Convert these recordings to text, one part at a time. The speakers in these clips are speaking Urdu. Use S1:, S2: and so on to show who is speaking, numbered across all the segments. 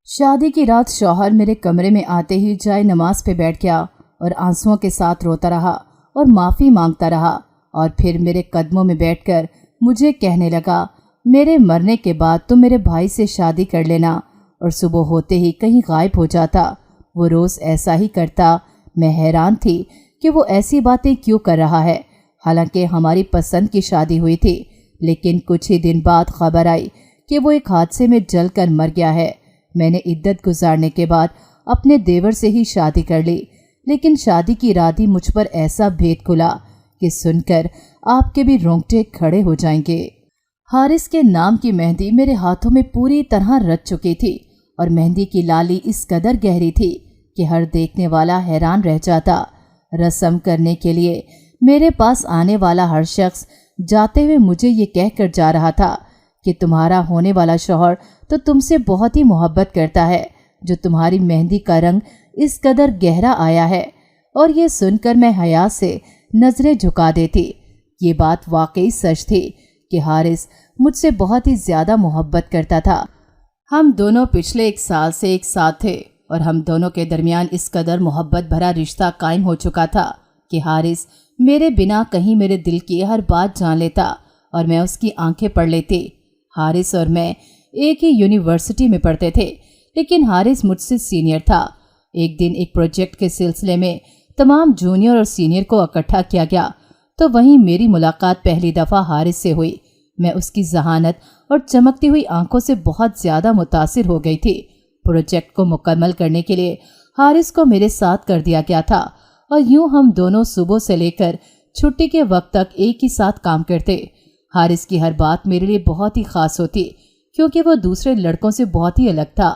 S1: شادی کی رات شوہر میرے کمرے میں آتے ہی جائے نماز پہ بیٹھ گیا اور آنسوؤں کے ساتھ روتا رہا اور معافی مانگتا رہا، اور پھر میرے قدموں میں بیٹھ کر مجھے کہنے لگا، میرے مرنے کے بعد تم میرے بھائی سے شادی کر لینا، اور صبح ہوتے ہی کہیں غائب ہو جاتا۔ وہ روز ایسا ہی کرتا۔ میں حیران تھی کہ وہ ایسی باتیں کیوں کر رہا ہے، حالانکہ ہماری پسند کی شادی ہوئی تھی۔ لیکن کچھ ہی دن بعد خبر آئی کہ وہ ایک حادثے میں جل کر مر گیا ہے۔ میں نے عدت گزارنے کے بعد اپنے دیور سے ہی شادی کر لی، لیکن شادی کی رات ہی مجھ پر ایسا بھید کھلا کہ سن کر آپ کے بھی رونگٹے کھڑے ہو جائیں گے۔ حارث کے نام کی مہندی میرے ہاتھوں میں پوری طرح رچ چکی تھی، اور مہندی کی لالی اس قدر گہری تھی کہ ہر دیکھنے والا حیران رہ جاتا۔ رسم کرنے کے لیے میرے پاس آنے والا ہر شخص جاتے ہوئے مجھے یہ کہہ کر جا رہا تھا کہ تمہارا ہونے والا شوہر تو تم سے بہت ہی محبت کرتا ہے، جو تمہاری مہندی کا رنگ اس قدر گہرا آیا ہے۔ اور یہ سن کر میں حیا سے نظریں جھکا دیتی۔ یہ بات واقعی سچ تھی کہ حارث مجھ سے بہت ہی زیادہ محبت کرتا تھا۔ ہم دونوں پچھلے 1 سال سے ایک ساتھ تھے، اور ہم دونوں کے درمیان اس قدر محبت بھرا رشتہ قائم ہو چکا تھا کہ حارث میرے بنا کہیں میرے دل کی ہر بات جان لیتا اور میں اس کی آنکھیں پڑھ لیتی۔ حارث اور میں ایک ہی یونیورسٹی میں پڑھتے تھے، لیکن حارث مجھ سے سینئر تھا۔ ایک دن ایک پروجیکٹ کے سلسلے میں تمام جونیئر اور سینئر کو اکٹھا کیا گیا، تو وہیں میری ملاقات پہلی دفعہ حارث سے ہوئی۔ میں اس کی ذہانت اور چمکتی ہوئی آنکھوں سے بہت زیادہ متاثر ہو گئی تھی۔ پروجیکٹ کو مکمل کرنے کے لیے حارث کو میرے ساتھ کر دیا گیا تھا، اور یوں ہم دونوں صبح سے لے کر چھٹی کے وقت تک ایک ہی ساتھ کام کرتے۔ حارث کی ہر بات میرے لیے بہت ہی خاص ہوتی، کیونکہ وہ دوسرے لڑکوں سے بہت ہی الگ تھا۔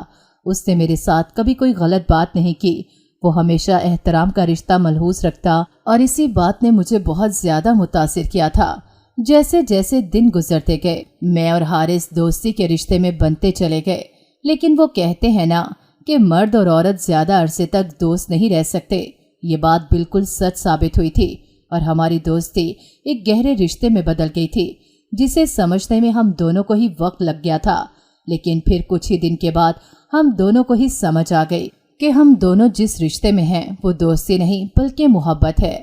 S1: اس نے میرے ساتھ کبھی کوئی غلط بات نہیں کی۔ وہ ہمیشہ احترام کا رشتہ ملحوظ رکھتا، اور اسی بات نے مجھے بہت زیادہ متاثر کیا تھا۔ جیسے جیسے دن گزرتے گئے، میں اور حارث دوستی کے رشتے میں بنتے چلے گئے۔ لیکن وہ کہتے ہیں نا کہ مرد اور عورت زیادہ عرصے تک دوست نہیں رہ سکتے، یہ بات بالکل سچ ثابت ہوئی تھی، اور ہماری دوستی ایک گہرے رشتے میں بدل گئی تھی، جسے سمجھنے میں ہم دونوں کو ہی وقت لگ گیا تھا۔ لیکن پھر کچھ ہی دن کے بعد ہم دونوں کو ہی سمجھ آ گئی کہ ہم دونوں جس رشتے میں ہیں وہ دوستی نہیں بلکہ محبت ہے۔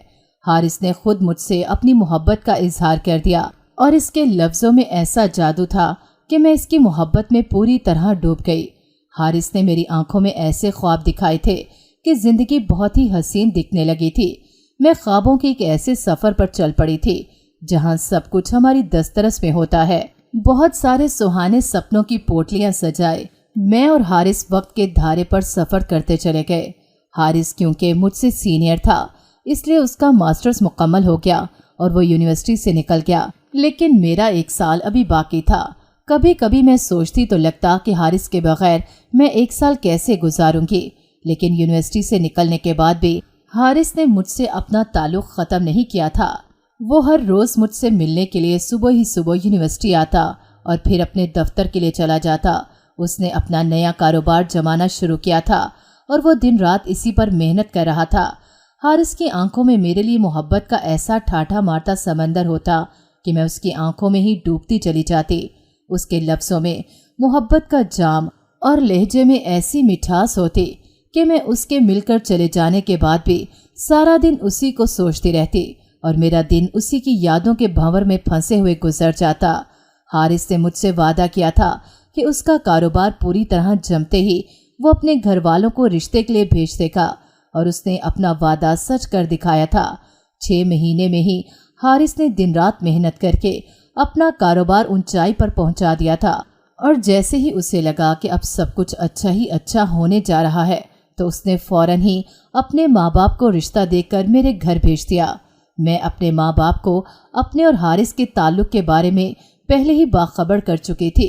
S1: حارث نے خود مجھ سے اپنی محبت کا اظہار کر دیا، اور اس کے لفظوں میں ایسا جادو تھا کہ میں اس کی محبت میں پوری طرح ڈوب گئی۔ حارث نے میری آنکھوں میں ایسے خواب دکھائے تھے کہ زندگی بہت ہی حسین دکھنے لگی تھی۔ میں خوابوں کے ایک ایسے سفر پر چل پڑی تھی جہاں سب کچھ ہماری دسترس میں ہوتا ہے۔ بہت سارے سہانے سپنوں کی پوٹلیاں سجائے میں اور حارث وقت کے دھارے پر سفر کرتے چلے گئے۔ حارث کیونکہ مجھ سے سینئر تھا، اس لیے اس کا ماسٹرز مکمل ہو گیا اور وہ یونیورسٹی سے نکل گیا، لیکن میرا 1 سال ابھی باقی تھا۔ کبھی کبھی میں سوچتی تو لگتا کہ حارث کے بغیر میں 1 سال کیسے گزاروں گی، لیکن یونیورسٹی سے نکلنے کے بعد بھی حارث نے مجھ سے اپنا تعلق ختم نہیں کیا تھا۔ وہ ہر روز مجھ سے ملنے کے لیے صبح ہی صبح یونیورسٹی آتا اور پھر اپنے دفتر کے لیے چلا جاتا۔ اس نے اپنا نیا کاروبار جمانا شروع کیا تھا، اور وہ دن رات اسی پر محنت کر رہا تھا۔ حارث کی آنکھوں میں میرے لیے محبت کا ایسا ٹھاٹھا مارتا سمندر ہوتا کہ میں اس کی آنکھوں میں ہی ڈوبتی چلی جاتی۔ اس کے لفظوں میں محبت کا جام اور لہجے میں ایسی مٹھاس ہوتی کہ میں اس کے مل کر چلے جانے کے بعد بھی سارا دن اسی کو سوچتی رہتی، اور میرا دن اسی کی یادوں کے بھنور میں پھنسے ہوئے گزر جاتا۔ حارث نے مجھ سے وعدہ کیا تھا کہ اس کا کاروبار پوری طرح جمتے ہی وہ اپنے گھر والوں کو رشتے کے لیے بھیج دے گا، اور اس نے اپنا وعدہ سچ کر دکھایا تھا۔ 6 مہینے میں ہی حارث نے دن رات محنت کر کے اپنا کاروبار اونچائی پر پہنچا دیا تھا، اور جیسے ہی اسے لگا کہ اب سب کچھ اچھا ہی اچھا ہونے جا رہا ہے تو اس نے فوراً ہی اپنے ماں باپ کو رشتہ دے کر میرے گھر بھیج دیا۔ میں اپنے ماں باپ کو اپنے اور حارث کے تعلق کے بارے میں پہلے ہی باخبر کر چکی تھی،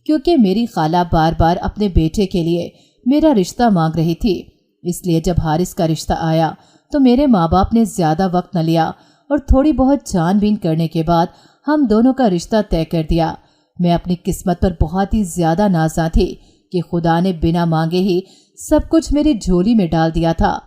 S1: کیونکہ میری خالہ بار بار اپنے بیٹے کے لیے میرا رشتہ مانگ رہی تھی۔ اس لیے جب حارث کا رشتہ آیا تو میرے ماں باپ نے زیادہ وقت نہ لیا، اور تھوڑی بہت چھان بین کرنے کے بعد ہم دونوں کا رشتہ طے کر دیا۔ میں اپنی قسمت پر بہت ہی زیادہ نازاں تھی کہ خدا نے بنا مانگے ہی سب کچھ میری جھولی میں ڈال دیا تھا۔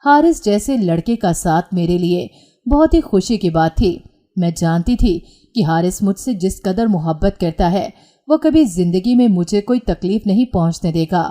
S1: حارث جیسے لڑکے کا ساتھ میرے لیے بہت ہی خوشی کی بات تھی۔ میں جانتی تھی کہ حارث مجھ سے جس قدر محبت کرتا ہے وہ کبھی زندگی میں مجھے کوئی تکلیف نہیں پہنچنے دے گا۔